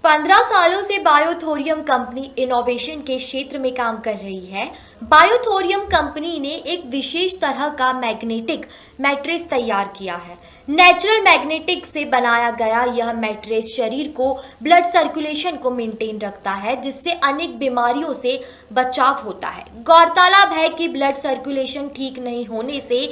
15 सालों से बायोथोरियम company innovation के क्षेत्र में काम कर रही है। बायोथोरियम कंपनी ने एक विशेष तरह का मैग्नेटिक मैट्रेस तैयार किया है। नेचुरल मैग्नेटिक से बनाया गया यह मैट्रेस शरीर को ब्लड सर्कुलेशन को मेंटेन रखता है, जिससे अनेक बीमारियों से बचाव होता है। गौरतलब है कि ब्लड सर्कुलेशन ठीक नहीं होने से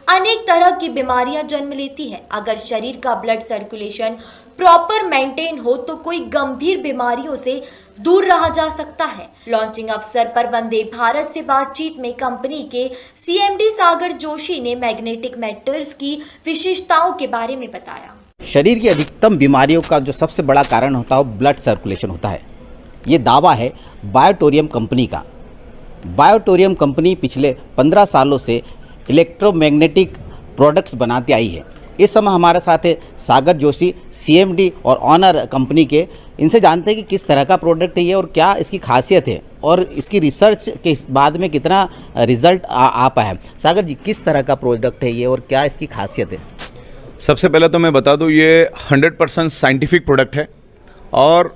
अनेक तरह की बीमारियां जन्म लेती है। अगर शरीर का ब्लड सर्कुलेशन प्रॉपर मेंटेन हो तो कोई गंभीर बीमारियों से दूर रहा जा सकता है। लॉन्चिंग अवसर पर वंदे भारत से बातचीत में कंपनी के सीएमडी सागर जोशी ने मैग्नेटिक मैट्रेस की विशेषताओं के बारे में बताया। शरीर की अधिकतम बीमारियों का जो सबसे बड़ा कारण होता है वो ब्लड सर्कुलेशन होता है। ये दावा है बायोथोरियम कंपनी का। बायोथोरियम कंपनी पिछले 15 सालों से इलेक्ट्रोमैग्नेटिक प्रोडक्ट्स बनाती आई है। इस समय हमारे साथ है सागर जोशी, सीएमडी और ऑनर कंपनी के। इनसे जानते हैं कि किस तरह का प्रोडक्ट है ये और क्या इसकी खासियत है और इसकी रिसर्च के बाद में कितना रिजल्ट आ पाया है। सागर जी, किस तरह का प्रोडक्ट है ये और क्या इसकी खासियत है? सबसे पहले तो मैं बता दूं, ये 100% साइंटिफिक प्रोडक्ट है और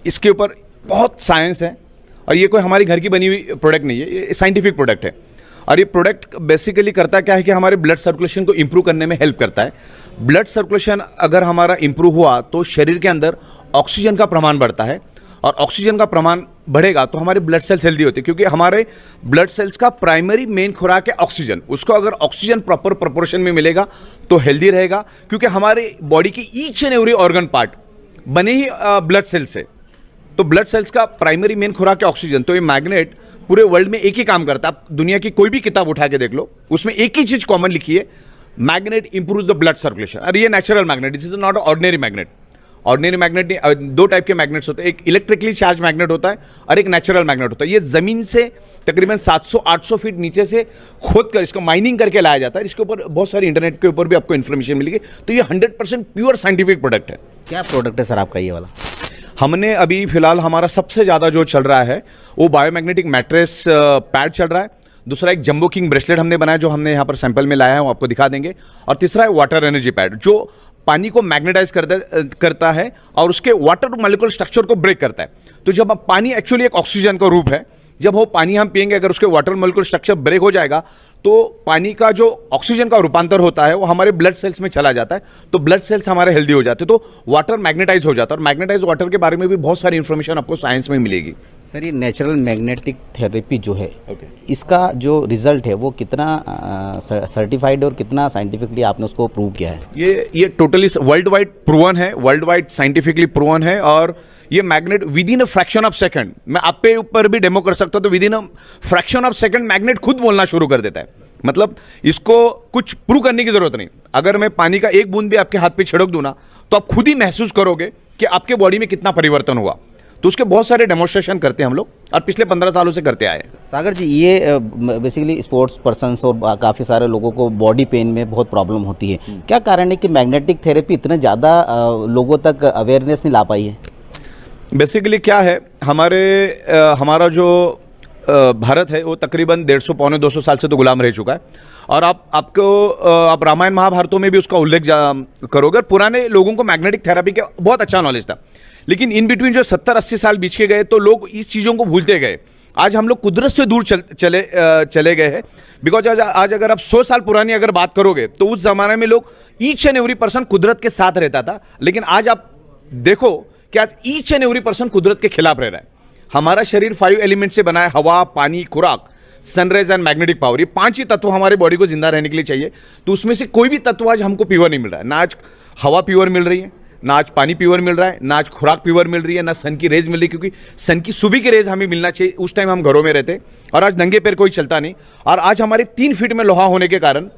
इसके ऊपर बहुत साइंस है और ये कोई हमारी घर की बनी हुई प्रोडक्ट नहीं है, ये साइंटिफिक प्रोडक्ट है। और ये प्रोडक्ट बेसिकली करता क्या है कि हमारे ब्लड सर्कुलेशन को इंप्रूव करने में हेल्प करता है। ब्लड सर्कुलेशन अगर हमारा इंप्रूव हुआ तो शरीर के अंदर ऑक्सीजन का प्रमाण बढ़ता है और ऑक्सीजन का प्रमाण बढ़ेगा तो हमारे ब्लड सेल्स हेल्दी होते हैं, क्योंकि हमारे ब्लड सेल्स का प्राइमरी मेन खुराक है ऑक्सीजन। उसको अगर ऑक्सीजन प्रॉपर प्रोपोर्शन में मिलेगा तो हेल्दी रहेगा, क्योंकि हमारे बॉडी की each and every organ part बने ही ब्लड सेल्स से। तो ब्लड सेल्स का प्राइमरी मेन खुराक है ऑक्सीजन। तो ये मैग्नेट पूरे वर्ल्ड में एक ही काम करता है। आप दुनिया की कोई भी किताब उठा के देख लो, उसमें एक ही चीज कॉमन लिखी है, magnet improves the blood circulation. और ये natural magnet, this is not ordinary magnet. Ordinary magnet दो टाइप के मैग्नेट्स होते हैं, एक इलेक्ट्रिकली चार्ज मैग्नेट होता है और एक नेचुरल मैग्नेट होता है। ये जमीन से तकरीबन 700-800 फीट नीचे से खोद कर इसको माइनिंग करके लाया जाता है। इसके ऊपर बहुत सारी इंटरनेट के ऊपर भी आपको इन्फॉर्मेशन मिलेगी। तो ये 100% प्योर साइंटिफिक प्रोडक्ट है। क्या प्रोडक्ट है सर आपका ये वाला? हमने अभी फिलहाल हमारा सबसे ज़्यादा जो चल रहा है वो बायोमैग्नेटिक मैट्रेस पैड चल रहा है। दूसरा एक जंबो किंग ब्रेसलेट हमने बनाया जो हमने यहाँ पर सैंपल में लाया है, वो आपको दिखा देंगे। और तीसरा है वाटर एनर्जी पैड जो पानी को मैग्नेटाइज करता है और उसके वाटर मॉलिक्यूल स्ट्रक्चर को ब्रेक करता है। तो जब अब पानी एक्चुअली एक ऑक्सीजन का रूप है, जब वो पानी हम पिएंगे अगर उसके वाटर मॉलिक्यूल स्ट्रक्चर ब्रेक हो जाएगा तो पानी का जो ऑक्सीजन का रूपांतर होता है वो हमारे ब्लड सेल्स में चला जाता है, तो ब्लड सेल्स हमारे हेल्दी हो जाते हैं, तो वाटर मैग्नेटाइज हो जाता है। और मैग्नेटाइज वाटर के बारे में भी बहुत सारी इन्फॉर्मेशन आपको साइंस में मिलेगी। सर, ये नेचुरल मैग्नेटिक थेरेपी जो है इसका जो रिजल्ट है वो कितना सर्टिफाइड और कितना साइंटिफिकली आपने उसको प्रूव किया है? ये टोटली वर्ल्ड वाइड प्रूवन है, वर्ल्ड वाइड साइंटिफिकली प्रूवन है। और ये magnet with in a fraction of second, मैं आप पे ऊपर भी डेमो कर सकता हूं, तो with in a fraction of second magnet खुद बोलना शुरू कर देता है। मतलब इसको कुछ प्रूव करने की जरूरत नहीं। अगर मैं पानी का एक बूंद भी आपके हाथ पे छिड़क दूं ना तो आप खुद ही महसूस करोगे कि आपके बॉडी में कितना परिवर्तन हुआ। तो उसके बहुत सारे डेमोन्स्ट्रेशन करते हैं हम लोग और पिछले 15 सालों से करते आए हैं। सागर जी, ये बेसिकली स्पोर्ट्स पर्सन्स और काफ़ी सारे लोगों को बॉडी पेन में बहुत प्रॉब्लम होती है। क्या कारण है कि मैग्नेटिक थेरेपी इतने ज़्यादा लोगों तक अवेयरनेस नहीं ला पाई है? बेसिकली क्या है, हमारा जो भारत है वो तकरीबन 150-200 साल से तो गुलाम रह चुका है। और आप रामायण महाभारतों में भी उसका उल्लेख करोगे। पुराने लोगों को मैग्नेटिक थेरेपी का बहुत अच्छा नॉलेज था, लेकिन इन बिटवीन जो 70-80 साल बीच के गए तो लोग इस चीज़ों को भूलते गए। आज हम लोग कुदरत से दूर चले गए हैं। बिकॉज आज अगर आप 100 साल पुरानी अगर बात करोगे तो उस जमाने में लोग ईच एंड एवरी पर्सन कुदरत के साथ रहता था, लेकिन आज आप देखो कि आज ईच एंड एवरी पर्सन कुदरत के खिलाफ रह रहा है। हमारा शरीर 5 एलिमेंट से बना है, हवा, पानी, खुराक, सनराइज एंड मैग्नेटिक पावर। ये 5 ही तत्व हमारे बॉडी को जिंदा रहने के लिए चाहिए। तो उसमें से कोई भी तत्व आज हमको प्योर नहीं मिल रहा है। ना आज हवा प्योर मिल रही है, ना आज पानी प्योर मिल रहा है, ना आज खुराक प्योर मिल रही है, ना सन की रेज मिल रही है, क्योंकि सन की सुबह की रेज हमें मिलना चाहिए। उस टाइम हम घरों में रहते और आज नंगे पैर कोई चलता नहीं। और आज हमारे 3 फीट में लोहा होने के कारण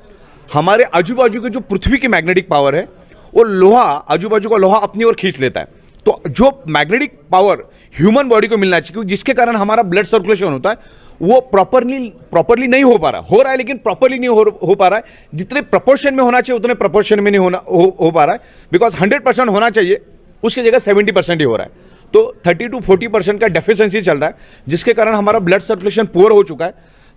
हमारे आजू बाजू के जो पृथ्वी की मैग्नेटिक पावर है वो लोहा, आजू बाजू का लोहा अपनी ओर खींच लेता है। तो जो मैग्नेटिक पावर ह्यूमन बॉडी को मिलना चाहिए, जिसके कारण हमारा ब्लड सर्कुलेशन होता है, वो प्रॉपरली नहीं हो रहा है, लेकिन प्रॉपरली नहीं हो पा रहा है। जितने प्रपोर्शन में होना चाहिए उतने प्रपोर्शन में नहीं हो पा रहा है। बिकॉज 100% होना चाहिए, उसकी जगह 70% ही हो रहा है। तो 30 to 40% का डेफिशिएंसी चल रहा है, जिसके कारण हमारा ब्लड सर्कुलेशन पुअर हो चुका है।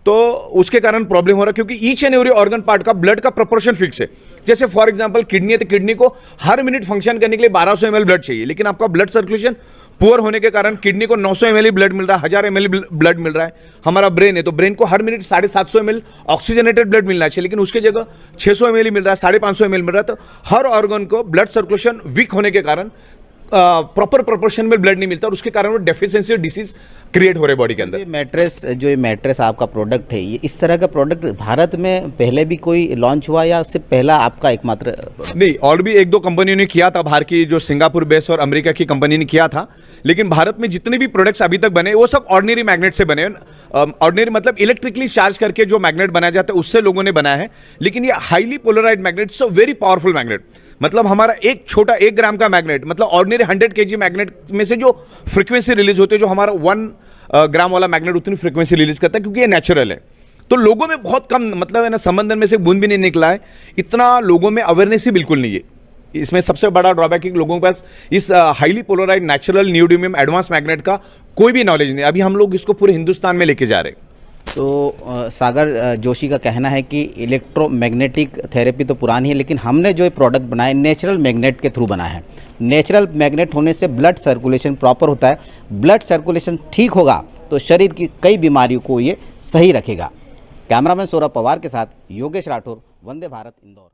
तो उसके कारण प्रॉब्लम हो रहा है, क्योंकि each and every organ part का ब्लड का प्रोपोर्शन फिक्स है। जैसे फॉर एग्जांपल किडनी है तो किडनी को हर मिनट फंक्शन करने के लिए 1200 ml ब्लड चाहिए, लेकिन आपका ब्लड सर्कुलेशन पुअर होने के कारण किडनी को 900 ml ब्लड मिल रहा है, 1000 ml ब्लड मिल रहा है। हमारा ब्रेन है तो ब्रेन को हर मिनट 750 ml ऑक्सीजनेटेड ब्लड मिलना चाहिए, लेकिन उसके जगह 600 ml मिल रहा है, 550 ml मिल रहा है। तो हर ऑर्गन को ब्लड सर्कुलेशन वीक होने के कारण प्रॉपर प्रोपोर्शन में ब्लड नहीं मिलता, और उसके कारण वो डेफिशिएंसी डिसीज क्रिएट हो रहे बॉडी के अंदर। ये मैट्रेस आपका प्रोडक्ट है, ये इस तरह का प्रोडक्ट भारत में पहले भी कोई लॉन्च हुआ या सिर्फ पहला आपका एकमात्र? नहीं, और भी एक दो कंपनियों ने किया था, बाहर की जो सिंगापुर बेस और अमेरिका की कंपनी ने किया था, लेकिन भारत में जितने भी प्रोडक्ट्स अभी तक बने वो सब ऑर्डिनरी मैग्नेट से बने। ऑर्डिनरी मतलब इलेक्ट्रिकली चार्ज करके जो मैग्नेट बनाया जाता है उससे लोगों ने बनाया है, लेकिन ये highly polarised magnet, so very powerful magnet. मतलब हमारा एक छोटा 1 ग्राम का मैग्नेट, मतलब ऑर्डिनरी 100 kg मैग्नेट में से जो फ्रीक्वेंसी रिलीज होती है, जो हमारा 1 ग्राम वाला मैग्नेट उतनी फ्रीक्वेंसी रिलीज करता है, क्योंकि ये नेचुरल है। तो लोगों में बहुत कम, मतलब है ना, समंदर में से बूंद भी नहीं निकला है, इतना लोगों में अवेयरनेस ही बिल्कुल नहीं है। इसमें सबसे बड़ा ड्रॉबैक है कि लोगों के पास इस highly polarised natural neodymium advance magnet का कोई भी नॉलेज नहीं। अभी हम लोग इसको पूरे हिंदुस्तान में लेके जा रहे हैं। तो सागर जोशी का कहना है कि इलेक्ट्रोमैग्नेटिक थेरेपी तो पुरानी है, लेकिन हमने जो प्रोडक्ट बनाया नेचुरल मैग्नेट के थ्रू बना है। नेचुरल मैग्नेट होने से ब्लड सर्कुलेशन प्रॉपर होता है, ब्लड सर्कुलेशन ठीक होगा तो शरीर की कई बीमारियों को ये सही रखेगा। कैमरामैन सौरभ पवार के साथ योगेश राठौर, वंदे भारत, इंदौर।